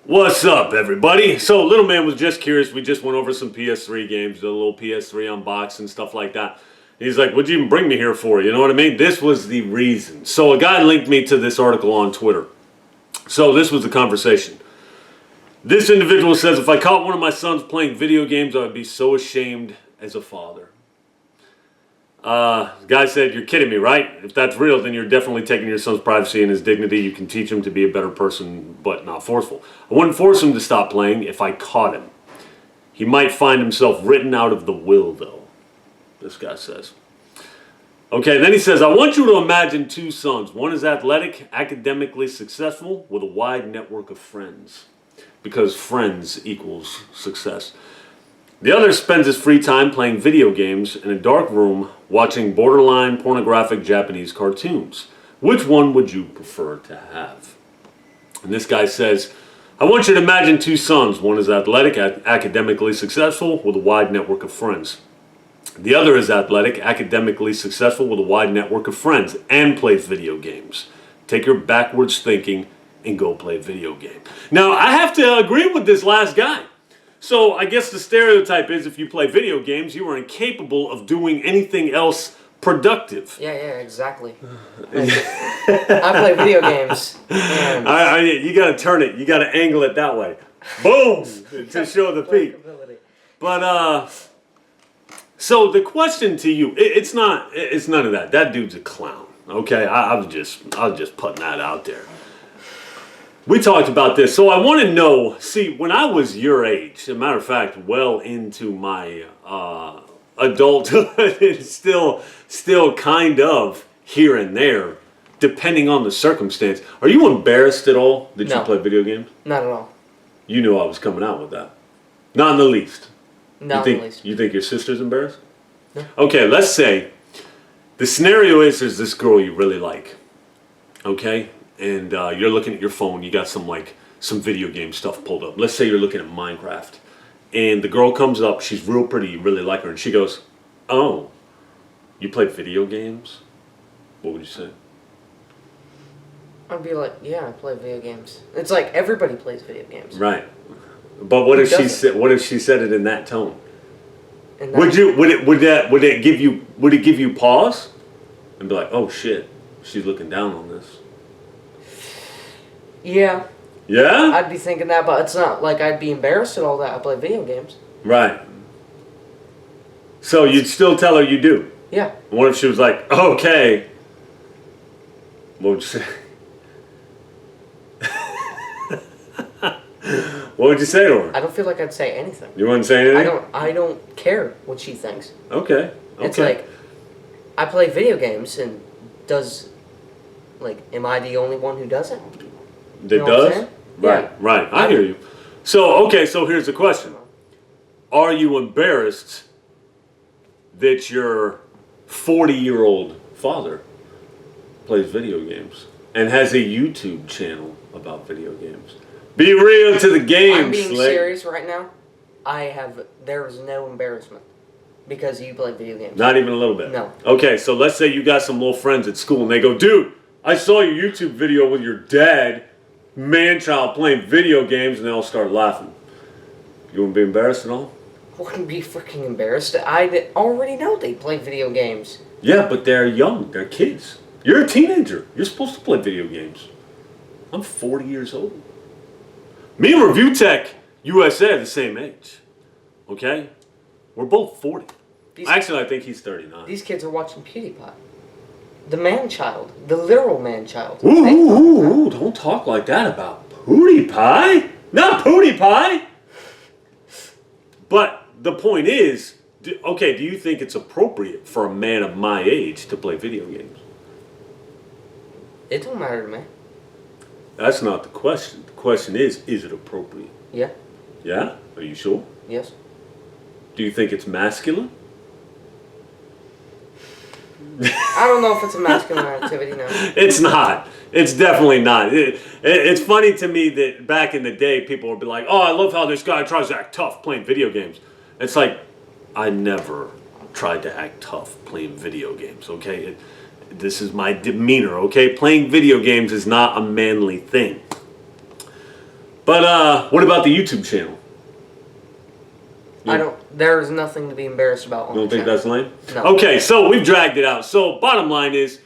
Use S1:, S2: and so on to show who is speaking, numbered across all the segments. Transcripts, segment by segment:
S1: What's up, everybody? So, little man was just curious. We just went over some PS3 games, a little PS3 unboxing, stuff like that. He's like, what'd you even bring me here for? You know what I mean? This was the reason. So, a guy linked me to this article on Twitter. So, this was the conversation. This individual says, if I caught one of my sons playing video games, I would be so ashamed as a father. The guy said, you're kidding me, right? If that's real, then you're definitely taking your son's privacy and his dignity. You can teach him to be a better person, but not forceful. I wouldn't force him to stop playing if I caught him. He might find himself written out of the will, though, this guy says. Okay, then he says, I want you to imagine two sons. One is athletic, academically successful, with a wide network of friends. Because friends equals success. The other spends his free time playing video games in a dark room watching borderline pornographic Japanese cartoons. Which one would you prefer to have? And this guy says, I want you to imagine two sons. One is athletic, academically successful, with a wide network of friends. The other is athletic, academically successful, with a wide network of friends, and plays video games. Take your backwards thinking and go play a video game. Now, I have to agree with this last guy. So I guess the stereotype is if you play video games, you are incapable of doing anything else productive.
S2: Yeah, exactly. I play video games.
S1: You got to turn it. You got to angle it that way. Boom! To show the peak. But, so the question to you, it's none of that. That dude's a clown. Okay? I was just putting that out there. We talked about this, so I want to know, see, when I was your age, as a matter of fact, well into my adulthood, still kind of here and there, depending on the circumstance. Are you embarrassed at all that you play video games?
S2: Not at all.
S1: You knew I was coming out with that. Not in the least.
S2: Not in the least.
S1: You think your sister's embarrassed?
S2: No.
S1: Okay, let's say the scenario is there's this girl you really like, okay? And you're looking at your phone, you got some video game stuff pulled up. Let's say you're looking at Minecraft. And the girl comes up, she's real pretty, you really like her, and she goes, oh, you play video games? What would you say?
S2: I'd be like, yeah, I play video games. It's like everybody plays video games.
S1: Right. But what if she said it in that tone? Would it give you pause? And be like, oh shit, she's looking down on this.
S2: Yeah.
S1: Yeah?
S2: I'd be thinking that, but it's not like I'd be embarrassed at all that I play video games.
S1: Right. So you'd still tell her you do?
S2: Yeah.
S1: What if she was like, okay. What would you say? What would you say to her?
S2: I don't feel like I'd say anything.
S1: You wouldn't say anything?
S2: I don't care what she thinks.
S1: Okay.
S2: It's like, I play video games, and am I the only one who does it?
S1: That does? Right,
S2: yeah.
S1: right. I hear you. So, okay, so here's the question. Are you embarrassed that your 40-year-old father plays video games and has a YouTube channel about video games? Be real to the game,
S2: I'm being serious right now. There is no embarrassment because you play video games.
S1: Not even a little bit?
S2: No.
S1: Okay, so let's say you got some little friends at school and they go, dude, I saw your YouTube video with your dad, man-child, playing video games, and they all start laughing. You wouldn't be embarrassed at all?
S2: I wouldn't be freaking embarrassed. I already know they play video games.
S1: Yeah, but they're young. They're kids. You're a teenager. You're supposed to play video games. I'm 40 years old. Me and Reviewtech USA are the same age. Okay? We're both 40. Actually, I think he's 39.
S2: These kids are watching PewDiePie. The man-child. The literal man-child.
S1: Ooh, don't talk like that about PewDiePie. Not PewDiePie. But the point is, do you think it's appropriate for a man of my age to play video games?
S2: It don't matter to me.
S1: That's not the question. The question is it appropriate?
S2: Yeah.
S1: Yeah? Are you sure?
S2: Yes.
S1: Do you think it's masculine?
S2: I don't know if it's a masculine activity now.
S1: It's not. It's definitely not. It's funny to me that back in the day, people would be like, oh, I love how this guy tries to act tough playing video games. It's like, I never tried to act tough playing video games, okay? This is my demeanor, okay? Playing video games is not a manly thing. But what about the YouTube channel?
S2: There's nothing to be embarrassed about on
S1: You don't
S2: the
S1: think
S2: channel.
S1: that's lame?
S2: No.
S1: Okay, so we've dragged it out. So bottom line is,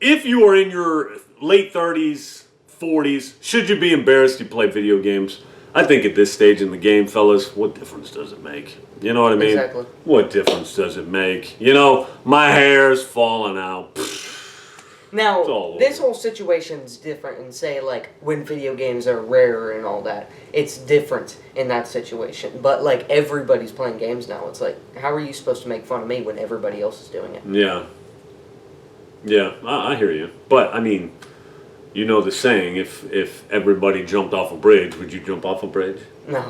S1: if you are in your late 30s, 40s, should you be embarrassed you play video games? I think at this stage in the game, fellas, what difference does it make? You know what I mean?
S2: Exactly.
S1: What difference does it make? You know, my hair's falling out.
S2: Now, this whole situation's different in, say, like, when video games are rare and all that. It's different in that situation. But, like, everybody's playing games now. It's like, how are you supposed to make fun of me when everybody else is doing it?
S1: Yeah. Yeah, I hear you. But, I mean, you know the saying, if everybody jumped off a bridge, would you jump off a bridge?
S2: No.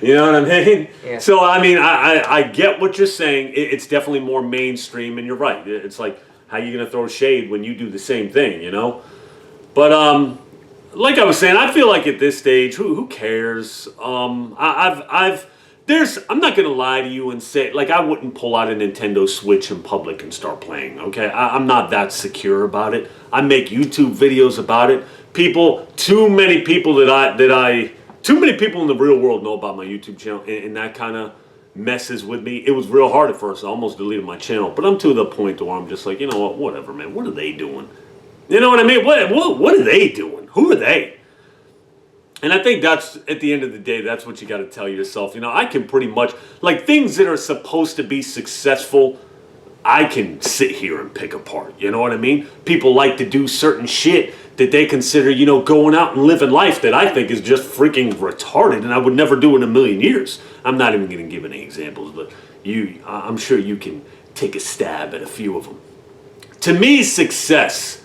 S1: You know what I mean?
S2: Yeah.
S1: So, I mean, I get what you're saying. It's definitely more mainstream, and you're right. It's like, how you going to throw shade when you do the same thing, you know? But, like I was saying, I feel like at this stage, who cares? I'm not going to lie to you and say, like, I wouldn't pull out a Nintendo Switch in public and start playing, okay? I'm not that secure about it. I make YouTube videos about it. Too many people in the real world know about my YouTube channel, and that kind of messes with me. It was real hard at first. I almost deleted my channel, but I'm to the point where I'm just like, you know what, whatever, man. What are they doing? You know what I mean? What are they doing? Who are they? And I think that's, at the end of the day, that's what you got to tell yourself. You know, I can pretty much, like, things that are supposed to be successful, I can sit here and pick apart. You know what I mean? People like to do certain shit that they consider, you know, going out and living life that I think is just freaking retarded, and I would never do in a million years. I'm not even going to give any examples, but I'm sure you can take a stab at a few of them. To me, success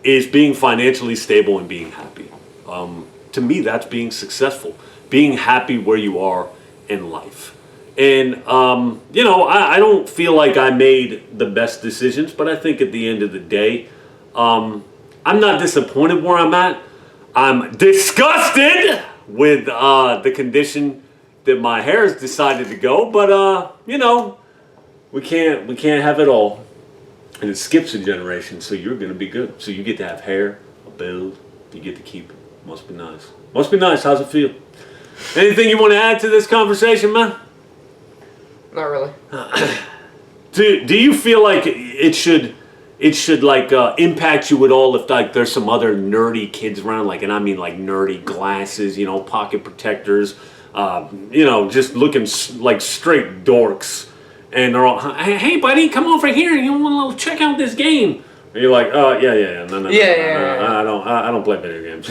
S1: is being financially stable and being happy. To me, that's being successful. Being happy where you are in life. And, you know, I don't feel like I made the best decisions, but I think at the end of the day, I'm not disappointed where I'm at. I'm disgusted with the condition that my hair has decided to go, but, you know, we can't have it all. And it skips a generation, so you're going to be good. So you get to have hair, a build, you get to keep it. Must be nice. Must be nice. How's it feel? Anything you want to add to this conversation, man?
S2: Not really.
S1: Do you feel like it should like impact you at all if like there's some other nerdy kids around, like, and I mean like nerdy glasses, you know, pocket protectors, you know, just looking like straight dorks, and they're all, hey buddy, come over here, you want to check out this game? And you're like, yeah, no, I don't play video games.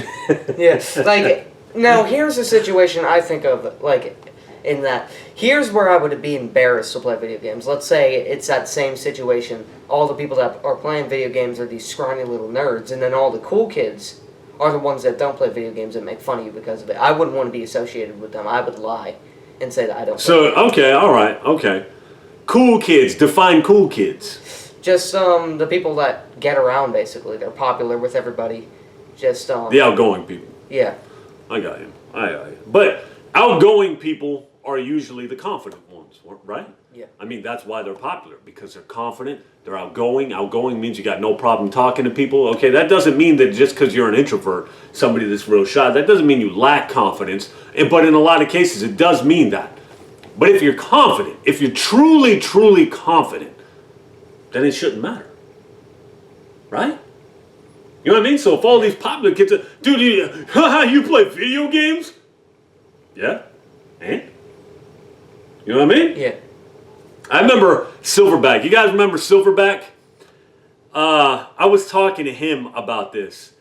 S2: Yeah, like, now here's a situation I think of, like, in that, here's where I would be embarrassed to play video games. Let's say it's that same situation. All the people that are playing video games are these scrawny little nerds, and then all the cool kids are the ones that don't play video games and make fun of you because of it. I wouldn't want to be associated with them. I would lie and say that I don't.
S1: So, okay, all right, okay. Cool kids. Define cool kids.
S2: Just the people that get around, basically. They're popular with everybody. Just
S1: the outgoing people.
S2: Yeah.
S1: I got you. I got you. But outgoing people are usually the confident ones, right?
S2: Yeah.
S1: I mean, that's why they're popular, because they're confident, they're outgoing. Outgoing means you got no problem talking to people. Okay, that doesn't mean that just because you're an introvert, somebody that's real shy, that doesn't mean you lack confidence. But in a lot of cases, it does mean that. But if you're confident, if you're truly, truly confident, then it shouldn't matter. Right? You know what I mean? So if all these popular kids are, dude, you play video games? Yeah. And? You know what I mean?
S2: Yeah.
S1: I remember Silverback. You guys remember Silverback? I was talking to him about this.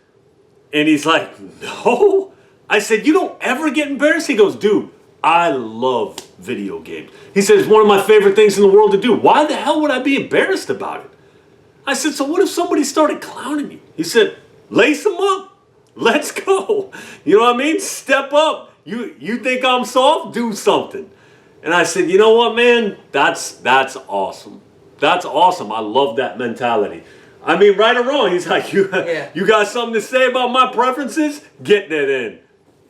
S1: And he's like, no. I said, you don't ever get embarrassed? He goes, dude, I love video games. He said, it's one of my favorite things in the world to do. Why the hell would I be embarrassed about it? I said, so what if somebody started clowning you? He said, lace them up. Let's go. You know what I mean? Step up. You think I'm soft? Do something. And I said, you know what, man? That's awesome. That's awesome. I love that mentality. I mean, right or wrong, he's like, you got something to say about my preferences? Get that in.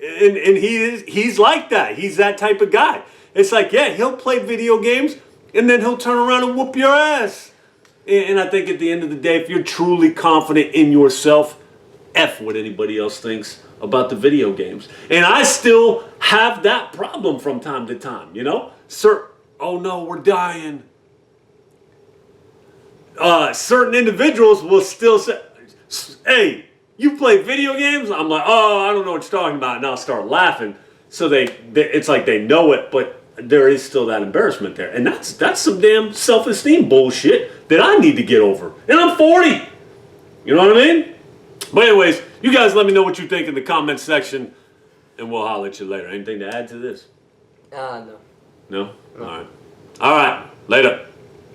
S1: And he's like that. He's that type of guy. It's like, yeah, he'll play video games, and then he'll turn around and whoop your ass. And I think at the end of the day, if you're truly confident in yourself, F what anybody else thinks. about the video games. And I still have that problem from time to time, you know? Sir, oh no, we're dying. Certain individuals will still say, hey, you play video games? I'm like, oh, I don't know what you're talking about. And I'll start laughing. So it's like they know it, but there is still that embarrassment there. And that's some damn self-esteem bullshit that I need to get over. And I'm 40. You know what I mean? But anyways, you guys let me know what you think in the comment section, and we'll holler at you later. Anything to add to this?
S2: No.
S1: No? All right. All right. Later.